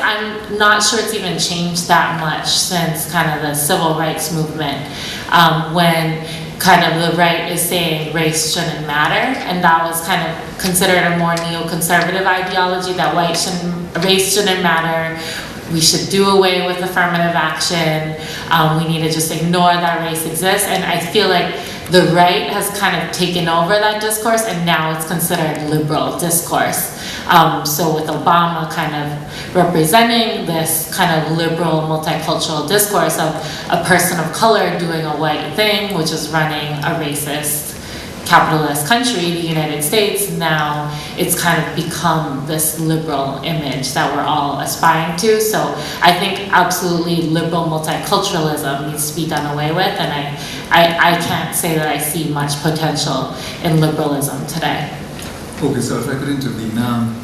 I'm not sure it's even changed that much since kind of the civil rights movement, when kind of the right is saying race shouldn't matter, and that was kind of considered a more neoconservative ideology, that race shouldn't matter. We should do away with affirmative action. We need to just ignore that race exists. And I feel like the right has kind of taken over that discourse, and now it's considered liberal discourse. So with Obama kind of representing this kind of liberal multicultural discourse of a person of color doing a white thing, which is running a racist capitalist country, the United States, now it's kind of become this liberal image that we're all aspiring to. So I think absolutely liberal multiculturalism needs to be done away with, and I can't say that I see much potential in liberalism today. Okay, so if I could intervene now.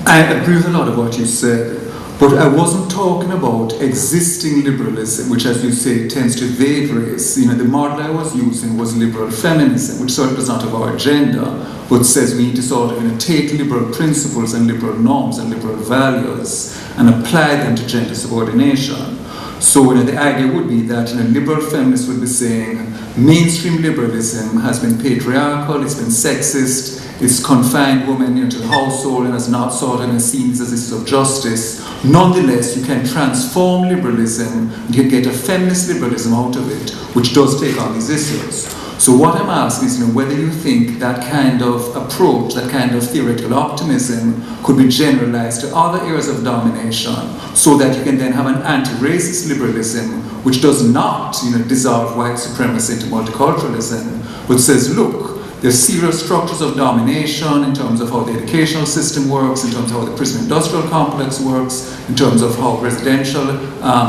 I agree with a lot of what you said, but I wasn't talking about existing liberalism, which, as you say, tends to evade race. You know, the model I was using was liberal feminism, which sort of does not have our agenda, but says we need to sort of, take liberal principles and liberal norms and liberal values and apply them to gender subordination. So, the idea would be that, liberal feminists would be saying mainstream liberalism has been patriarchal, it's been sexist, it's confined women to the household and has not sort of seen as this of justice. Nonetheless, you can transform liberalism, you can get a feminist liberalism out of it, which does take on these issues. So what I'm asking is, whether you think that kind of approach, that kind of theoretical optimism could be generalized to other areas of domination, so that you can then have an anti-racist liberalism which does not, dissolve white supremacy into multiculturalism, but says, look, there's serious structures of domination in terms of how the educational system works, in terms of how the prison industrial complex works, in terms of how residential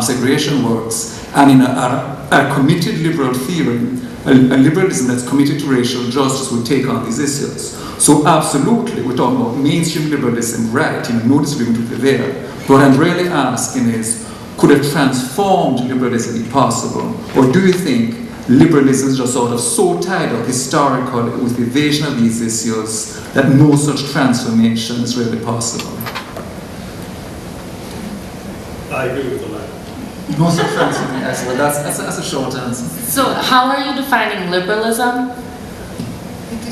segregation works, and in a committed liberal theory, a liberalism that's committed to racial justice will take on these issues. So absolutely, we're talking about mainstream liberalism, right, no disagreement with it there. What I'm really asking is, could a transformed liberalism be possible? Or do you think liberalism is just sort of so tied up historically with the evasion of these issues that no such transformation is really possible? I agree with the latter. No such transformation. Well, that's a short answer. So how are you defining liberalism?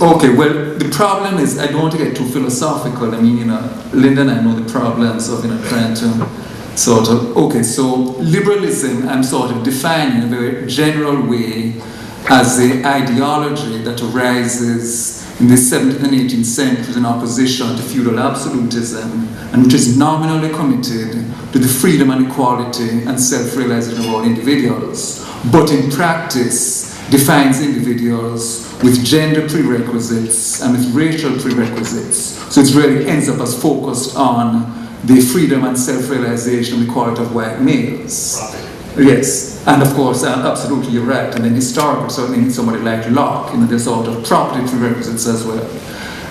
Okay, well, the problem is, I don't want to get too philosophical. I mean, Linda and I know the problems of trying to sort of, okay, so liberalism I'm sort of defining in a very general way as the ideology that arises in the 17th and 18th centuries in opposition to feudal absolutism, and which is nominally committed to the freedom and equality and self-realization of all individuals, but in practice defines individuals with gender prerequisites and with racial prerequisites. So it really ends up as focused on the freedom and self-realization and equality of white males. Yes, and of course, absolutely you're right. And then historically, certainly somebody like Locke, there's sort of property prerequisites as well.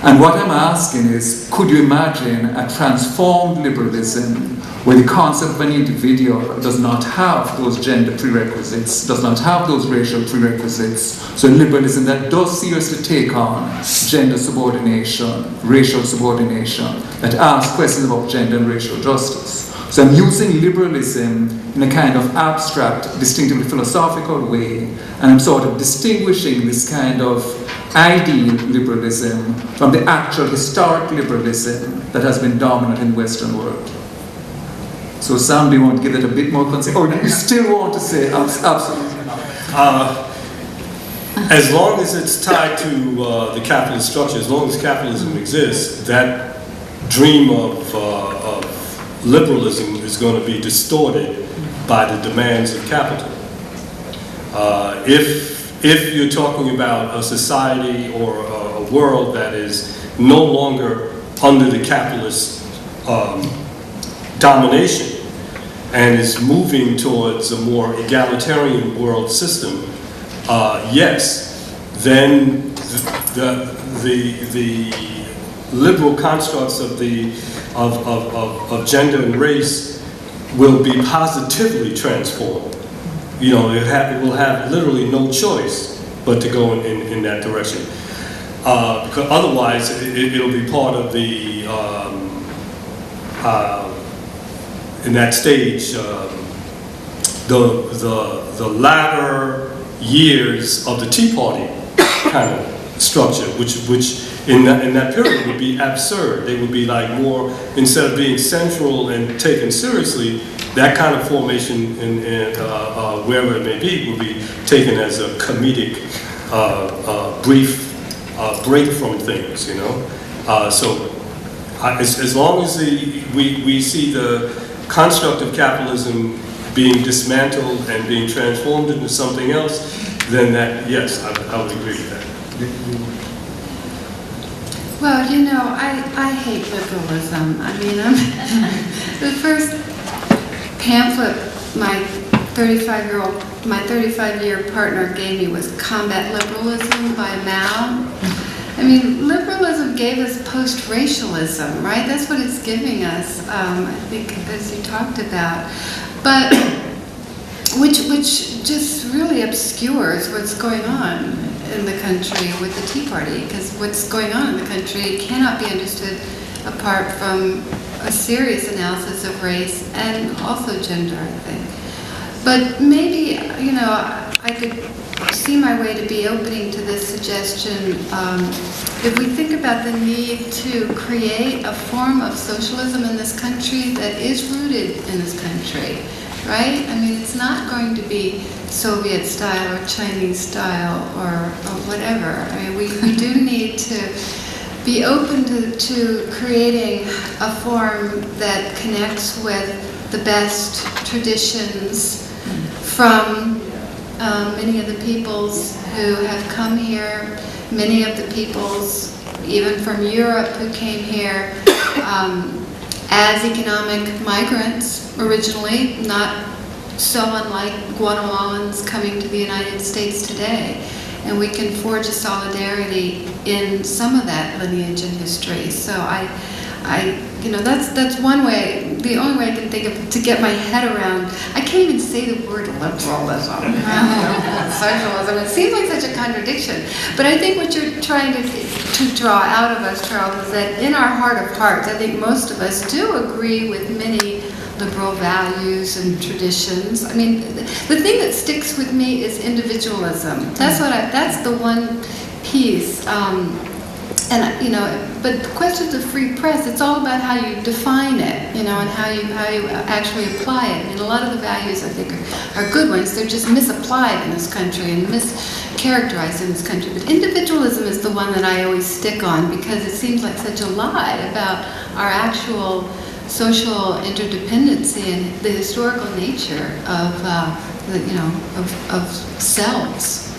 And what I'm asking is, could you imagine a transformed liberalism where the concept of an individual does not have those gender prerequisites, does not have those racial prerequisites? So liberalism that does seriously take on gender subordination, racial subordination, that asks questions about gender and racial justice. So I'm using liberalism in a kind of abstract, distinctively philosophical way, and I'm sort of distinguishing this kind of ideal liberalism from the actual historic liberalism that has been dominant in the Western world. So Sam, do you want to give it a bit more context? Or do you still want to say absolutely not? As long as it's tied to the capitalist structure, as long as capitalism exists, that dream of liberalism is going to be distorted by the demands of capital. If you're talking about a society or a world that is no longer under the capitalist domination and is moving towards a more egalitarian world system, yes, then the liberal constructs of gender and race will be positively transformed. It will have literally no choice but to go in that direction. Because otherwise, it'll be part of the in that stage, the latter years of the Tea Party kind of structure, which in that period would be absurd. They would be like more, instead of being central and taken seriously, that kind of formation in wherever it may be would be taken as a comedic, brief break from things, you know. So as long as we see the construct of capitalism being dismantled and being transformed into something else, then that, yes, I would agree with that. Well, you know, I hate liberalism. I mean, the first pamphlet my 35-year partner gave me was Combat Liberalism by Mao. I mean, liberalism gave us post-racialism, right? That's what it's giving us, I think, as you talked about. But which just really obscures what's going on in the country with the Tea Party, because what's going on in the country cannot be understood apart from a serious analysis of race and also gender, I think. But maybe, you know, I could see my way to be opening to this suggestion. If we think about the need to create a form of socialism in this country that is rooted in this country, right? I mean, it's not going to be Soviet style or Chinese style or whatever. I mean, we do need to be open to creating a form that connects with the best traditions from many of the peoples who have come here, many of the peoples, even from Europe, who came here as economic migrants originally, not so unlike Guatemalans coming to the United States today. And we can forge a solidarity in some of that lineage and history. So you know, that's one way, the only way I can think of to get my head around. I can't even say the word liberalism, socialism. It seems like such a contradiction. But I think what you're trying to draw out of us, Charles, is that in our heart of hearts, I think most of us do agree with many liberal values and traditions. I mean, the thing that sticks with me is individualism. That's the one piece. And you know, but questions of free press, it's all about how you define it, you know, and how you actually apply it. I mean, a lot of the values I think are good ones. They're just misapplied in this country and mischaracterized in this country. But individualism is the one that I always stick on, because it seems like such a lie about our actual social interdependency and the historical nature of of selves.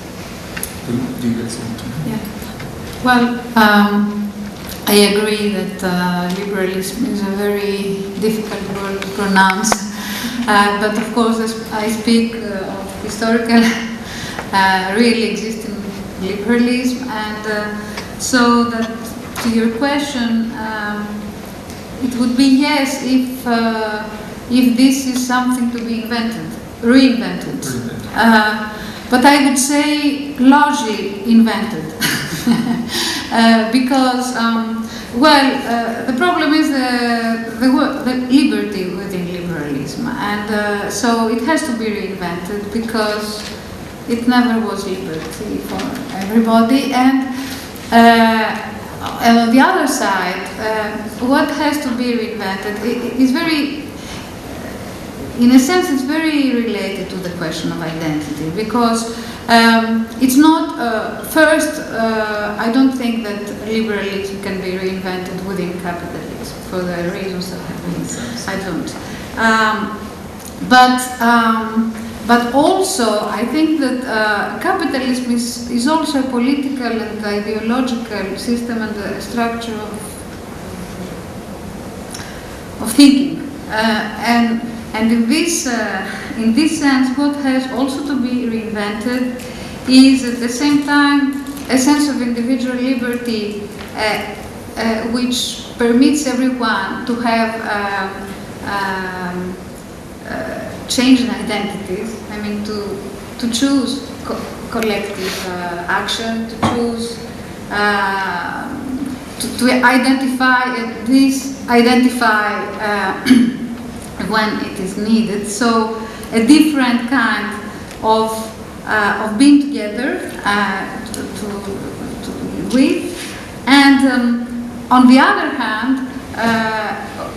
Do you guys want to? Yeah. Well, I agree that liberalism is a very difficult word to pronounce, but of course I speak of historical, really existing liberalism, and so that to your question, it would be yes if this is something to be reinvented. But I would say largely invented. Because, the problem is the liberty within liberalism, and so it has to be reinvented, because it never was liberty for everybody. And on the other side, what has to be reinvented is very, in a sense, it's very related to the question of identity, because it's not, I don't think that liberalism can be reinvented within capitalism, for the reasons that have been said. I don't. But also, I think that capitalism is also a political and ideological system and a structure of thinking. And in this sense, what has also to be reinvented is at the same time a sense of individual liberty, which permits everyone to have change in identities. I mean, to choose collective action, to choose to identify when it is needed. So a different kind of being together to with, and on the other hand,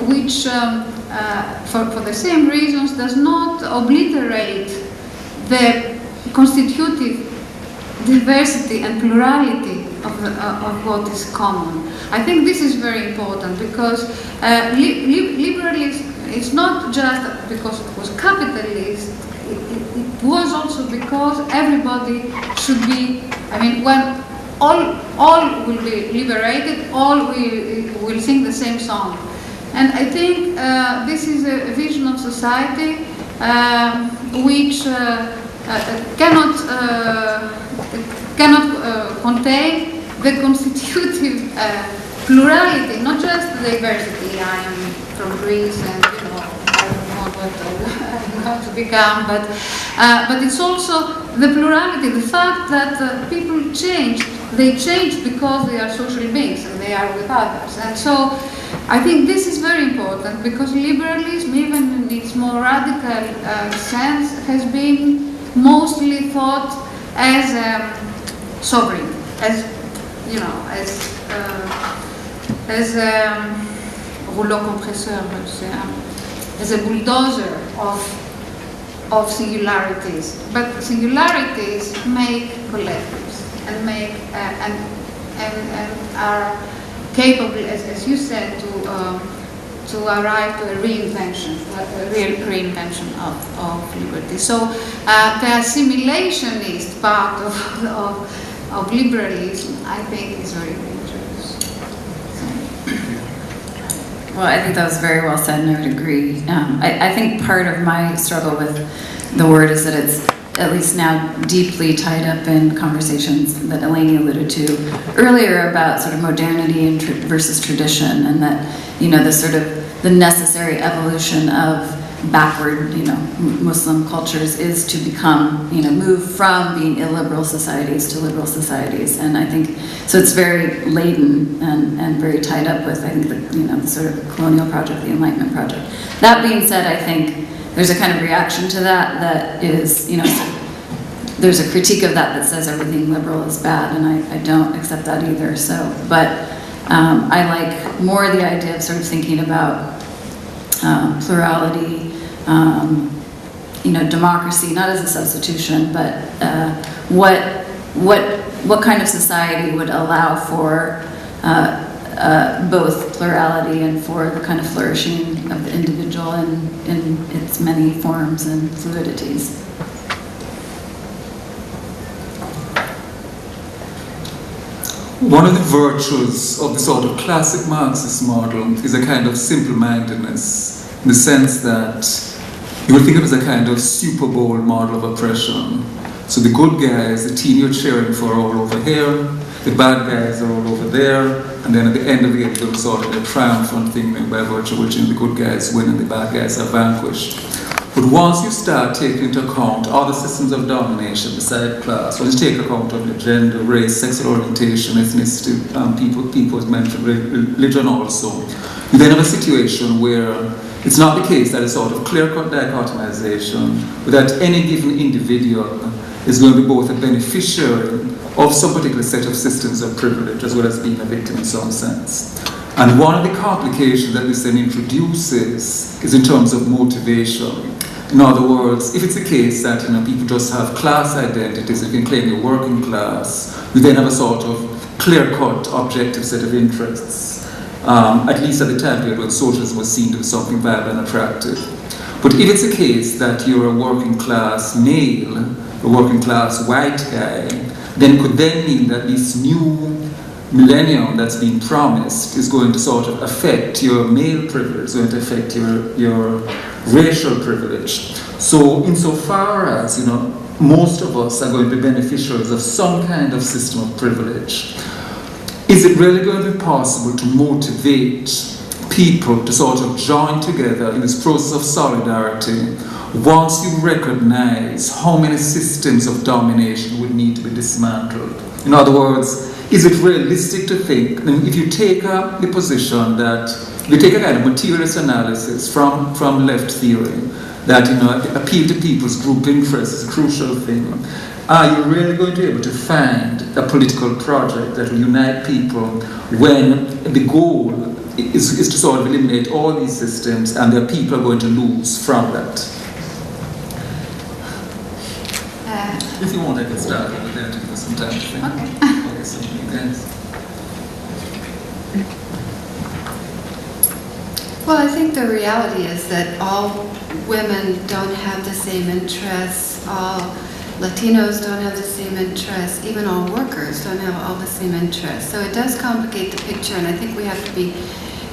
which for the same reasons does not obliterate the constitutive diversity and plurality of what is common. I think this is very important because liberalism is not just because it was capitalist, it was also because everybody should be, I mean, when all will be liberated, all will sing the same song. And I think this is a vision of society which cannot contain the constitutive plurality, not just the diversity. I am from Greece, and I don't know what I'm going to become, but it's also the plurality, the fact that people change. They change because they are social beings and they are with others. And so I think this is very important because liberalism, even in its more radical sense, has been mostly thought as sovereign, as rouleau compresseur, as a bulldozer of singularities. But singularities make collectives and make and are capable, as you said, to arrive to a reinvention, a real reinvention of liberty. So the assimilationist part of liberalism, I think, is very dangerous. Well, I think that was very well said, and I would agree. I think part of my struggle with the word is that it's at least now deeply tied up in conversations that Eleni alluded to earlier about sort of modernity and versus tradition, and that, you know, the sort of the necessary evolution of backward, you know, Muslim cultures is to become, you know, move from being illiberal societies to liberal societies. And I think, so it's very laden and very tied up with, I think, the, you know, the sort of colonial project, the Enlightenment project. That being said, I think there's a kind of reaction to that is, you know, there's a critique of that says everything liberal is bad, and I don't accept that either. So, but I like more the idea of sort of thinking about plurality, you know, democracy, not as a substitution, but what kind of society would allow for both plurality and for the kind of flourishing of the individual in its many forms and fluidities. One of the virtues of the sort of classic Marxist model is a kind of simple-mindedness, in the sense that you would think of it as a kind of Super Bowl model of oppression. So the good guys, the team you're cheering for, are all over here, the bad guys are all over there, and then at the end of the game, it's sort of a triumphant thing by virtue of which the good guys win and the bad guys are vanquished. But once you start taking into account other systems of domination beside class, once you take account of the gender, race, sexual orientation, ethnicity, people's mental religion also, you then have a situation where it's not the case that a sort of clear-cut dichotomization, but that any given individual is going to be both a beneficiary of some particular set of systems of privilege as well as being a victim in some sense. And one of the complications that this then introduces is in terms of motivation. In other words, if it's the case that, you know, people just have class identities, you can claim you're working class, you then have a sort of clear-cut objective set of interests, at least at the time period when socialism was seen to be something viable and attractive. But if it's the case that you're a working class male, a working class white guy, then it could then mean that this new millennium that's been promised is going to sort of affect your male privilege, it's going to affect your racial privilege. So insofar as, you know, most of us are going to be beneficiaries of some kind of system of privilege, is it really going to be possible to motivate people to sort of join together in this process of solidarity once you recognize how many systems of domination would need to be dismantled? In other words, is it realistic to think, and if you take up the position that we take a kind of materialist analysis from left theory that, appeal to people's group interests is a crucial thing. Are you really going to be able to find a political project that will unite people when the goal is to sort of eliminate all these systems and the people are going to lose from that? If you want, I can start over there to give us some time to think. Okay, something else. Well, I think the reality is that all women don't have the same interests, all Latinos don't have the same interests, even all workers don't have all the same interests. So it does complicate the picture, and I think we have to be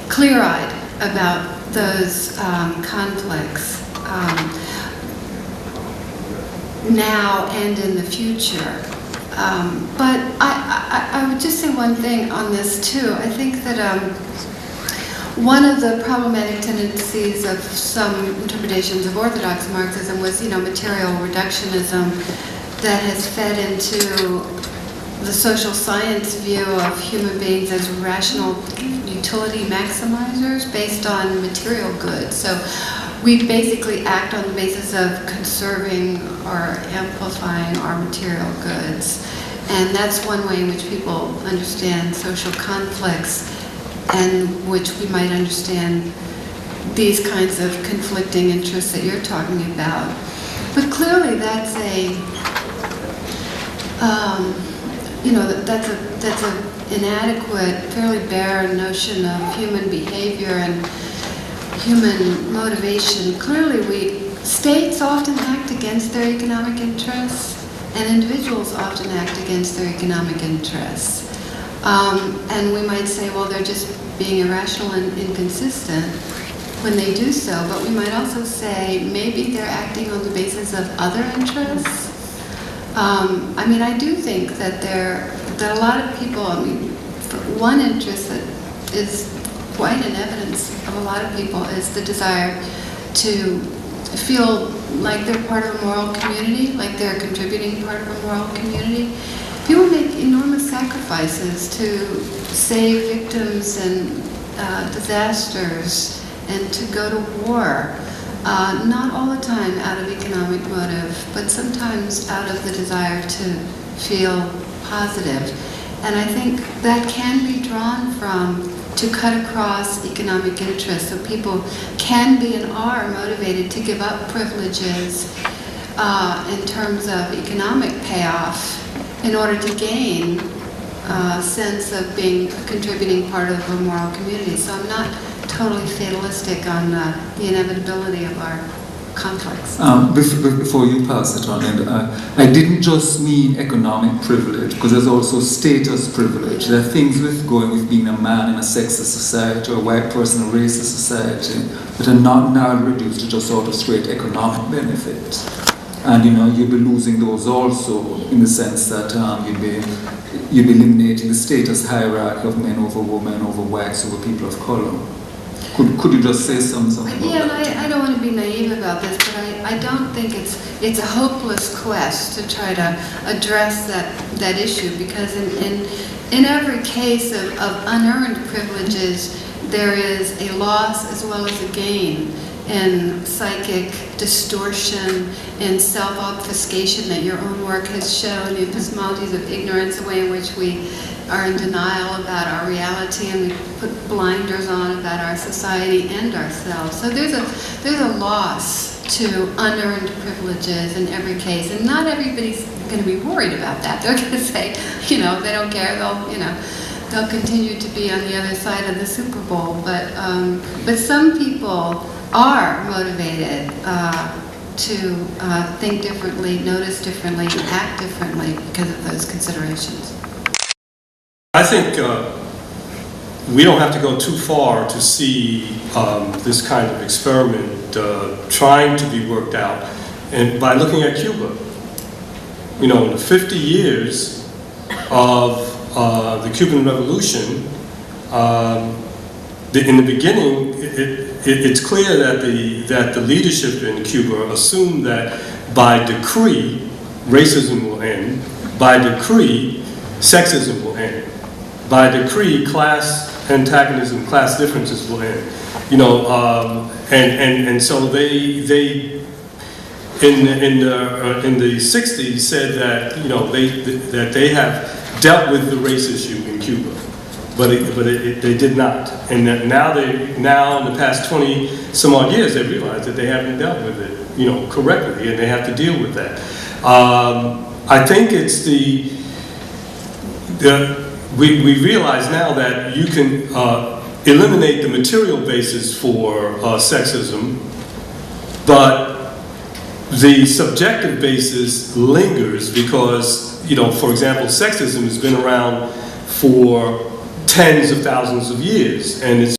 clear-eyed about those conflicts now and in the future. But I would just say one thing on this too. I think that one of the problematic tendencies of some interpretations of Orthodox Marxism was, material reductionism that has fed into the social science view of human beings as rational utility maximizers based on material goods. So we basically act on the basis of conserving or amplifying our material goods. And that's one way in which people understand social conflicts, and which we might understand these kinds of conflicting interests that you're talking about. But clearly that's that's an inadequate, fairly barren notion of human behavior and human motivation. Clearly states often act against their economic interests, and individuals often act against their economic interests. And we might say, well, they're just being irrational and inconsistent when they do so, but we might also say maybe they're acting on the basis of other interests. I do think that a lot of people, one interest that is quite in evidence of a lot of people is the desire to feel like they're part of a moral community, like they're a contributing part of a moral community. People make enormous sacrifices to save victims and disasters and to go to war. Not all the time out of economic motive, but sometimes out of the desire to feel positive. And I think that can be drawn from to cut across economic interests. So people can be and are motivated to give up privileges in terms of economic payoff in order to gain a sense of being a contributing part of a moral community. So I'm not totally fatalistic on the inevitability of our conflicts. Before you pass it on, and I didn't just mean economic privilege, because there's also status privilege. There are things with being a man in a sexist society or a white person in a racist society that are not now reduced to just sort of straight economic benefits. And you'll be losing those also in the sense that you'll be eliminating the status hierarchy of men over women, over whites, over people of color. Could you just say something about that? Yeah, I don't want to be naive about this, but I don't think it's a hopeless quest to try to address that issue, because in every case of unearned privileges, there is a loss as well as a gain in psychic distortion and self-obfuscation that your own work has shown, the epistemologies of ignorance, the way in which we are in denial about our reality and we put blinders on about our society and ourselves. So there's a loss to unearned privileges in every case, and not everybody's going to be worried about that. They're going to say, they don't care. They'll continue to be on the other side of the Super Bowl. But some people are motivated to think differently, notice differently, and act differently because of those considerations. I think we don't have to go too far to see this kind of experiment trying to be worked out, and by looking at Cuba. In the 50 years of the Cuban Revolution, in the beginning, it's clear that the leadership in Cuba assumed that by decree, racism will end. By decree, sexism will end. By decree, class antagonism, class differences will end. You know, and so they in the 60s said that, you know, that they have dealt with the race issue in Cuba, but they did not. And that now in the past 20 some odd years, they realize that they haven't dealt with it, you know, correctly, and they have to deal with that. I think it's we realize now that you can eliminate the material basis for sexism, but the subjective basis lingers because, you know, for example, sexism has been around for tens of thousands of years, and it's